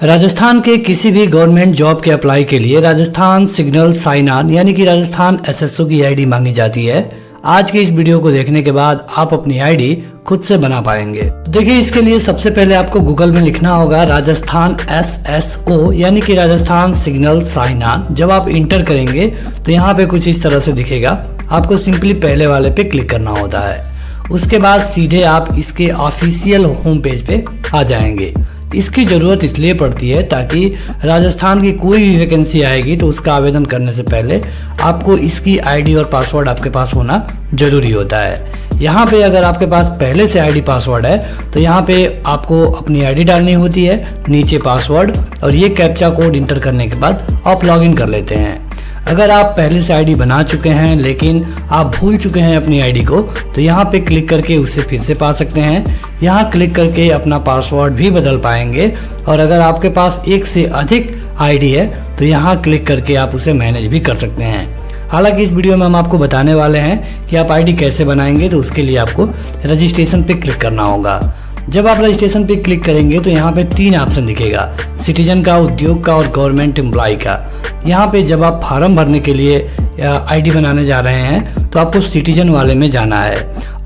राजस्थान के किसी भी गवर्नमेंट जॉब के अप्लाई के लिए राजस्थान सिग्नल साइन ऑन यानी कि राजस्थान एसएसओ की आईडी मांगी जाती है। आज के इस वीडियो को देखने के बाद आप अपनी आईडी खुद से बना पाएंगे। देखिए, इसके लिए सबसे पहले आपको गूगल में लिखना होगा राजस्थान एसएसओ यानी कि राजस्थान सिग्नल साइन ऑन। जब आप इंटर करेंगे तो यहाँ पे कुछ इस तरह से दिखेगा। आपको सिंपली पहले वाले पे क्लिक करना होता है। उसके बाद सीधे आप इसके ऑफिशियल होम पेज पे आ जाएंगे। इसकी ज़रूरत इसलिए पड़ती है ताकि राजस्थान की कोई भी वैकेंसी आएगी तो उसका आवेदन करने से पहले आपको इसकी आईडी और पासवर्ड आपके पास होना जरूरी होता है। यहाँ पे अगर आपके पास पहले से आईडी पासवर्ड है तो यहाँ पे आपको अपनी आईडी डालनी होती है, नीचे पासवर्ड और ये कैप्चा कोड इंटर करने के बाद आप लॉगिन कर लेते हैं। अगर आप पहले से आईडी बना चुके हैं लेकिन आप भूल चुके हैं अपनी आईडी को तो यहाँ पे क्लिक करके उसे फिर से पा सकते हैं। यहाँ क्लिक करके अपना पासवर्ड भी बदल पाएंगे और अगर आपके पास एक से अधिक आईडी है तो यहाँ क्लिक करके आप उसे मैनेज भी कर सकते हैं। हालांकि इस वीडियो में हम आपको बताने वाले हैं कि आप आईडी कैसे बनाएंगे, तो उसके लिए आपको रजिस्ट्रेशन पे क्लिक करना होगा। जब आप रजिस्ट्रेशन पे क्लिक करेंगे तो यहाँ पे 3 ऑप्शन दिखेगा, सिटीजन का, उद्योग का और गवर्नमेंट एम्प्लॉय का। यहाँ पे जब आप फॉर्म भरने के लिए आईडी बनाने जा रहे हैं तो आपको सिटीजन वाले में जाना है।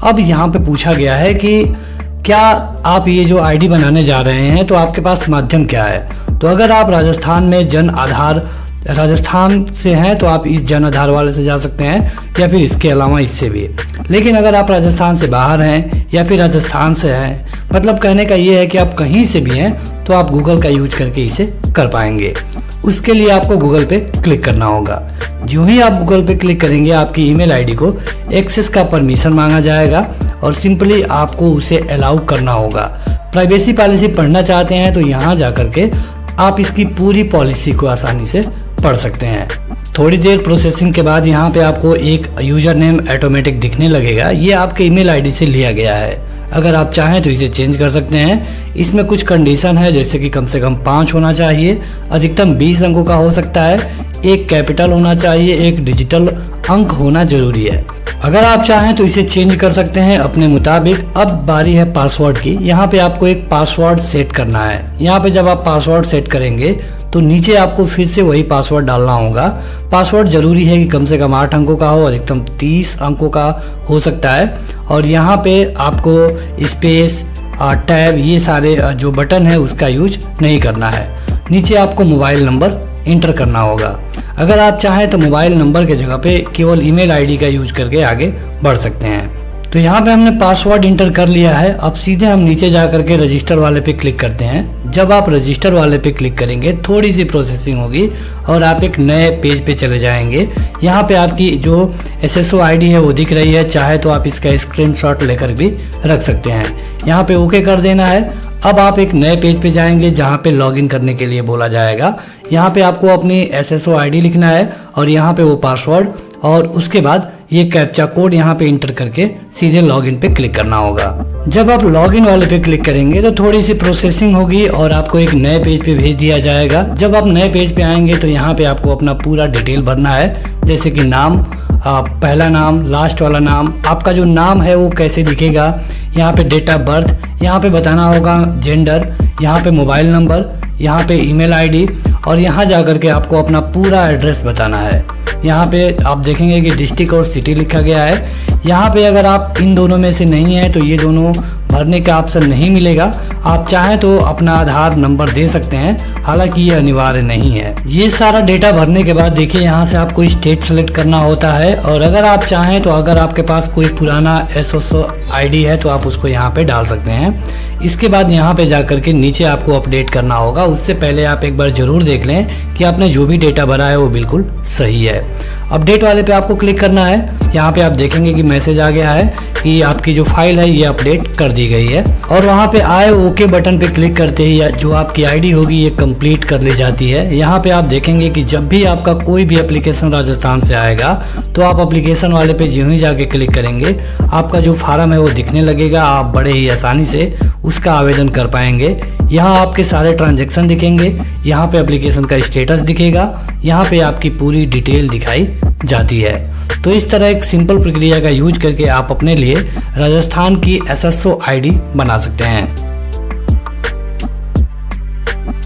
अब यहाँ पे पूछा गया है कि क्या आप ये जो आईडी बनाने जा रहे हैं तो आपके पास माध्यम क्या है। तो अगर आप राजस्थान में जन आधार राजस्थान से हैं तो आप इस जन आधार वाले से जा सकते हैं या फिर इसके अलावा इससे भी। लेकिन अगर आप राजस्थान से बाहर हैं या फिर राजस्थान से हैं, मतलब कहने का ये है कि आप कहीं से भी हैं, तो आप गूगल का यूज करके इसे कर पाएंगे। उसके लिए आपको गूगल पे क्लिक करना होगा। जो ही आप गूगल पे क्लिक करेंगे आपकी ईमेल आईडी को एक्सेस का परमिशन मांगा जाएगा और सिंपली आपको उसे अलाउ करना होगा। प्राइवेसी पॉलिसी पढ़ना चाहते हैं तो यहाँ जा करके आप इसकी पूरी पॉलिसी को आसानी से पढ़ सकते हैं। थोड़ी देर प्रोसेसिंग के बाद यहाँ पे आपको एक यूजर नेम ऑटोमेटिक दिखने लगेगा। ये आपके ईमेल आईडी से लिया गया है। अगर आप चाहें तो इसे चेंज कर सकते हैं। इसमें कुछ कंडीशन है, जैसे कि कम से कम 5 होना चाहिए, अधिकतम 20 अंकों का हो सकता है, एक कैपिटल होना चाहिए, एक डिजिटल अंक होना जरूरी है। अगर आप चाहें तो इसे चेंज कर सकते हैं अपने मुताबिक। अब बारी है पासवर्ड की। यहाँ पे आपको एक पासवर्ड सेट करना है। यहाँ पे जब आप पासवर्ड सेट करेंगे तो नीचे आपको फिर से वही पासवर्ड डालना होगा। पासवर्ड जरूरी है कि कम से कम 8 अंकों का हो, अधिकतम 30 अंकों का हो सकता है। और यहाँ पे आपको स्पेस, टैब, ये सारे जो बटन है उसका यूज नहीं करना है। नीचे आपको मोबाइल नंबर इंटर करना होगा। अगर आप चाहें तो मोबाइल नंबर के जगह पे केवल ईमेल आईडी का यूज करके आगे बढ़ सकते हैं। तो यहाँ पे हमने पासवर्ड इंटर कर लिया है। अब सीधे हम नीचे जा करके रजिस्टर वाले पे क्लिक करते हैं। जब आप रजिस्टर वाले पे क्लिक करेंगे थोड़ी सी प्रोसेसिंग होगी और आप एक नए पेज पे चले जाएंगे। यहाँ पे आपकी जो एसएसओ आईडी है वो दिख रही है। चाहे तो आप इसका स्क्रीनशॉट लेकर भी रख सकते हैं। यहाँ पे ओके कर देना है। अब आप एक नए पेज पे जाएंगे जहाँ पे लॉगिन करने के लिए बोला जाएगा। यहाँ पे आपको अपनी एसएसओ आईडी लिखना है और यहाँ पे वो पासवर्ड और उसके बाद ये कैप्चा कोड यहाँ पे इंटर करके सीधे लॉगिन पे क्लिक करना होगा। जब आप लॉगिन वाले पे क्लिक करेंगे तो थोड़ी सी प्रोसेसिंग होगी और आपको एक नए पेज पे भेज दिया जाएगा। जब आप नए पेज पे आएंगे तो यहाँ पे आपको अपना पूरा डिटेल भरना है, जैसे कि नाम, पहला नाम, लास्ट वाला नाम, आपका जो नाम है वो कैसे दिखेगा, यहाँ पे डेट ऑफ बर्थ, यहाँ पे बताना होगा जेंडर, यहाँ पे मोबाइल नंबर, यहाँ पे ईमेल आईडी और यहाँ जा करके आपको अपना पूरा एड्रेस बताना है। यहाँ पे आप देखेंगे कि डिस्ट्रिक्ट और सिटी लिखा गया है। यहाँ पे अगर आप इन दोनों में से नहीं है तो ये दोनों भरने का ऑप्शन नहीं मिलेगा। आप चाहें तो अपना आधार नंबर दे सकते हैं, हालांकि ये अनिवार्य नहीं है। ये सारा डेटा भरने के बाद देखिए यहाँ से आपको स्टेट सेलेक्ट करना होता है और अगर आप चाहें तो अगर आपके पास कोई पुराना एसएसओ आईडी है तो आप उसको यहाँ पे डाल सकते हैं। इसके बाद यहाँ पे जाकर के नीचे आपको अपडेट करना होगा। उससे पहले आप एक बार जरूर देख लें कि आपने जो भी डेटा भरा है वो बिल्कुल सही है। अपडेट वाले पे आपको क्लिक करना है। यहाँ पे आप देखेंगे कि मैसेज आ गया है कि आपकी जो फाइल है ये अपडेट कर दी गई है और वहाँ पे आए ओके बटन पे क्लिक करते ही जो आपकी आईडी होगी ये कंप्लीट कर ली जाती है। यहाँ पे आप देखेंगे कि जब भी आपका कोई भी एप्लीकेशन राजस्थान से आएगा तो आप एप्लीकेशन वाले पे जो ही जाके क्लिक करेंगे आपका जो फार्म है वो दिखने लगेगा। आप बड़े ही आसानी से उसका आवेदन कर पाएंगे। यहाँ आपके सारे ट्रांजैक्शन दिखेंगे, यहाँ पे एप्लीकेशन का स्टेटस दिखेगा, यहाँ पे आपकी पूरी डिटेल दिखाई जाती है। तो इस तरह एक सिंपल प्रक्रिया का यूज करके आप अपने लिए राजस्थान की एसएसओ आईडी बना सकते हैं।